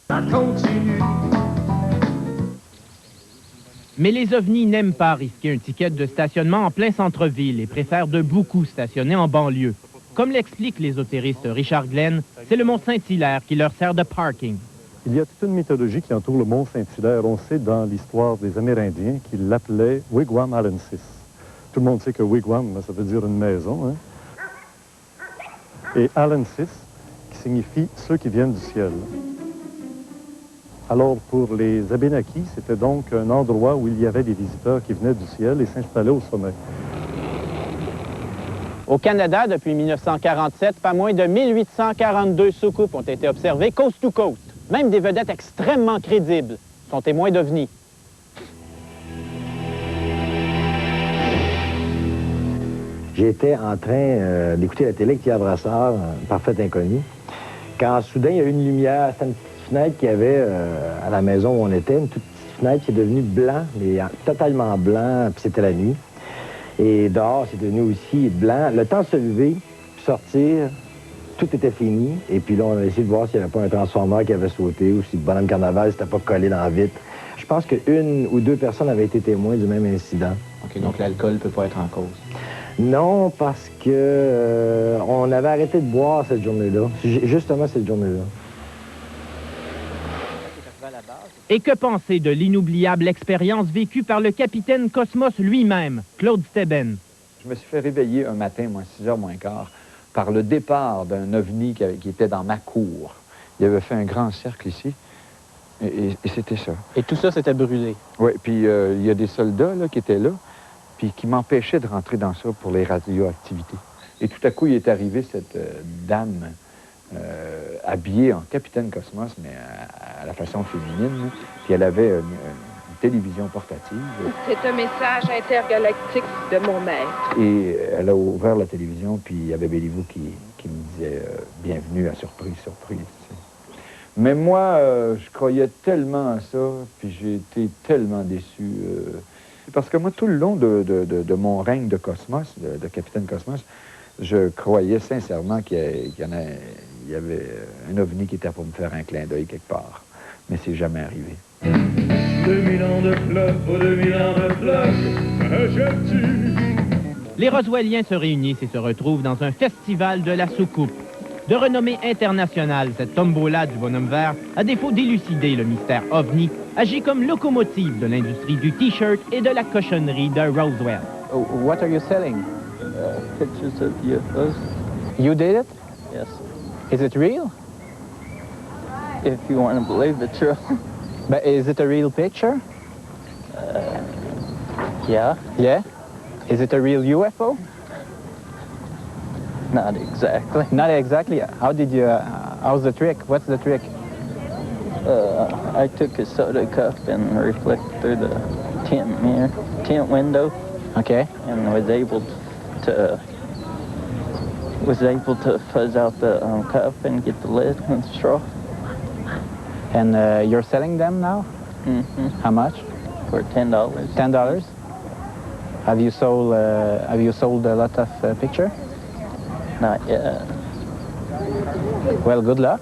Ça continue. Mais les ovnis n'aiment pas risquer un ticket de stationnement en plein centre-ville et préfèrent de beaucoup stationner en banlieue. Comme l'explique l'ésotériste Richard Glenn, c'est le mont Saint-Hilaire qui leur sert de parking. Il y a toute une mythologie qui entoure le mont Saint-Hilaire. On sait dans l'histoire des Amérindiens qu'ils l'appelaient Wigwam Allensis. Tout le monde sait que Wigwam, ça veut dire une maison. Hein? Et Allensis, qui signifie ceux qui viennent du ciel. Alors, pour les Abénakis, c'était donc un endroit où il y avait des visiteurs qui venaient du ciel et s'installaient au sommet. Au Canada, depuis 1947, pas moins de 1842 soucoupes ont été observées coast to coast. Même des vedettes extrêmement crédibles sont témoins d'ovnis. J'étais en train d'écouter la télé avec Pierre Brassard, Parfait Inconnu, quand soudain il y a eu une lumière, c'était une petite fenêtre qu'il y avait à la maison où on était, une toute petite fenêtre qui est devenue blanc, mais totalement blanc, puis c'était la nuit. Et dehors, c'est devenu aussi blanc. Le temps de se lever, puis sortir, tout était fini. Et puis là, on a essayé de voir s'il n'y avait pas un transformateur qui avait sauté ou si le bonhomme carnaval s'était pas collé dans la vitre. Je pense qu'une ou deux personnes avaient été témoins du même incident. OK, donc l'alcool ne peut pas être en cause. Non, parce que on avait arrêté de boire cette journée-là. Justement cette journée-là. Et que penser de l'inoubliable expérience vécue par le capitaine Cosmos lui-même, Claude Steben? Je me suis fait réveiller un matin, moi, 6h moins quart, par le départ d'un ovni qui était dans ma cour. Il avait fait un grand cercle ici, et c'était ça. Et tout ça, c'était brûlé? Oui, puis il y a des soldats là, qui étaient là, puis qui m'empêchaient de rentrer dans ça pour les radioactivités. Et tout à coup, il est arrivé cette dame habillée en capitaine Cosmos, mais à la façon féminine, puis elle avait une télévision portative. C'est un message intergalactique de mon maître. Et elle a ouvert la télévision, puis il y avait Béliveau qui me disait « Bienvenue à Surprise, Surprise ». Mais moi, je croyais tellement à ça, puis j'ai été tellement déçu. Parce que moi, tout le long de mon règne de Cosmos, de capitaine Cosmos, je croyais sincèrement qu'il y avait un ovni qui était pour me faire un clin d'œil quelque part. Mais c'est jamais arrivé. 2000 ans de flotte, oh 2000 ans de flotte, achètes-tu? Les Roswelliens se réunissent et se retrouvent dans un festival de la soucoupe. De renommée internationale, cette tombola du bonhomme vert, à défaut d'élucider le mystère ovni, agit comme locomotive de l'industrie du T-shirt et de la cochonnerie de Roswell. Oh, what are you selling? Pictures of UFOs. You did it? Yes. Is it real? If you want to believe it's real. But is it a real picture? Yeah. Yeah? Is it a real UFO? Not exactly. Not exactly. How did you, how's the trick? What's the trick? I took a soda cup and reflected through the tent window. Okay. And was able to fuzz out the cup and get the lid and the straw. And you're selling them now? Mm-hmm. How much? For $10. $10? Have you sold a lot of picture? Not yet. Well, good luck.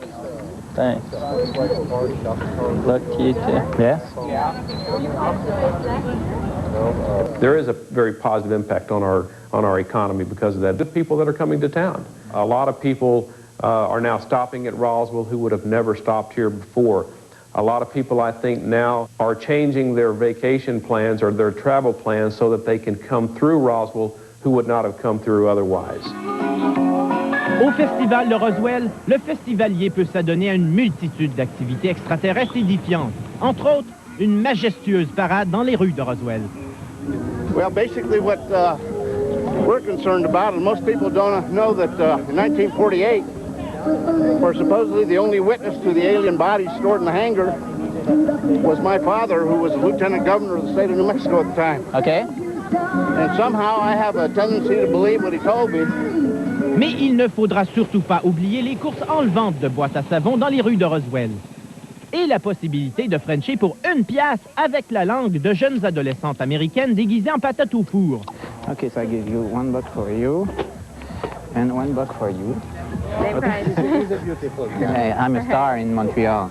Thanks. Luck to you too. Yes. There is a very positive impact on our economy because of that. The people that are coming to town. A lot of people are now stopping at Roswell who would have never stopped here before. A lot of people, I think, now are changing their vacation plans or their travel plans so that they can come through Roswell who would not have come through otherwise. Au Festival de Roswell, le festivalier peut s'adonner à une multitude d'activités extraterrestres édifiantes. Entre autres, une majestueuse parade dans les rues de Roswell. Well, basically what we're concerned about, and most people don't know that in 1948, we're supposedly the only witness to the alien bodies stored in the hangar was my father, who was lieutenant governor of the state of New Mexico at the time. Okay. And somehow I have a tendency to believe what he told me. Mais il ne faudra surtout pas oublier les courses enlevantes de boîtes à savon dans les rues de Roswell. Et la possibilité de frencher pour $1 avec la langue de jeunes adolescentes américaines déguisées en patates au four. Okay, so I give you $1 for you and $1 for you. Les prizes. I'm a star in Montreal.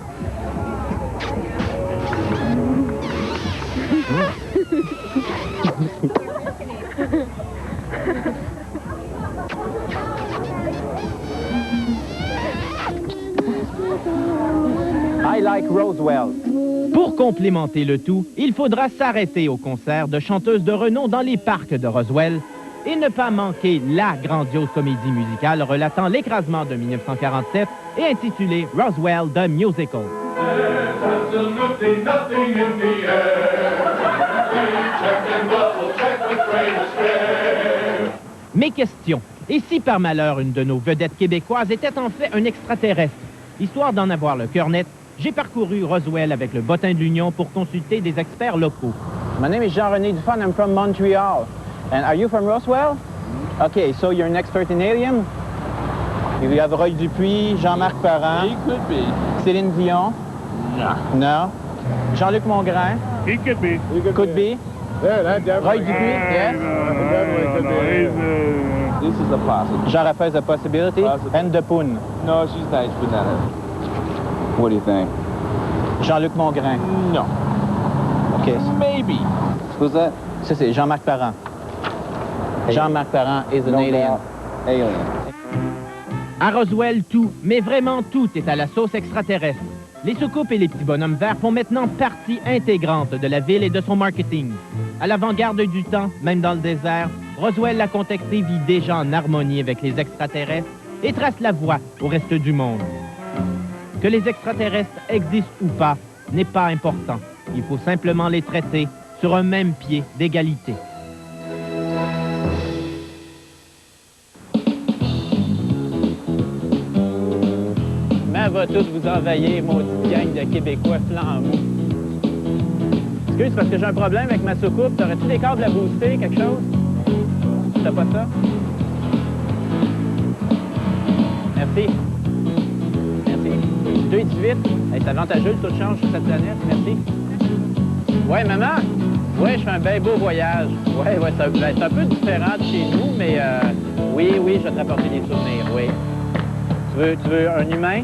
I like Roswell. Pour complémenter le tout, il faudra s'arrêter au concert de chanteuses de renom dans les parcs de Roswell et ne pas manquer la grandiose comédie musicale relatant l'écrasement de 1947 et intitulée Roswell the Musical. There's absolutely nothing in the air. We checked and double-checked the greatest care. Mes questions. Et si par malheur une de nos vedettes québécoises était en fait un extraterrestre? Histoire d'en avoir le cœur net, j'ai parcouru Roswell avec le bottin de l'Union pour consulter des experts locaux. My name is Jean-René Dufon. I'm from Montreal. And are you from Roswell? Okay, so you're an expert in alien? You have Roy Dupuis, Jean-Marc Parent. He could be. Céline Dion? No. No. Jean-Luc Mongrain? He could be. Could be. Yeah, that definitely. Roy Dupuis? Yes. This is a possible. Jean-Raphael is a possibility? Possible. And De Poon? No, she's nice, but not it. What do you think? Jean-Luc Mongrain? No. OK. Maybe. Who's that? Ça, c'est Jean-Marc Parent. Jean-Marc Parent is an No alien. doubt. Alien. À Roswell, tout, mais vraiment tout est à la sauce extraterrestre. Les soucoupes et les petits bonhommes verts font maintenant partie intégrante de la ville et de son marketing. À l'avant-garde du temps, même dans le désert, Roswell, la contextée, vit déjà en harmonie avec les extraterrestres et trace la voie au reste du monde. Que les extraterrestres existent ou pas n'est pas important. Il faut simplement les traiter sur un même pied d'égalité. Mais elle va tous vous envahir, maudite gang de Québécois flancs en mou. Excuse, parce que j'ai un problème avec ma soucoupe. T'aurais-tu des câbles à booster, quelque chose? T'as pas ça? Merci. Merci. 2,18. Hey, c'est avantageux le taux de change sur cette planète. Merci. Ouais, maman? Ouais, je fais un bien beau voyage. Ouais, c'est un peu différent de chez nous, mais oui, je vais te rapporter des souvenirs, oui. Tu veux un humain?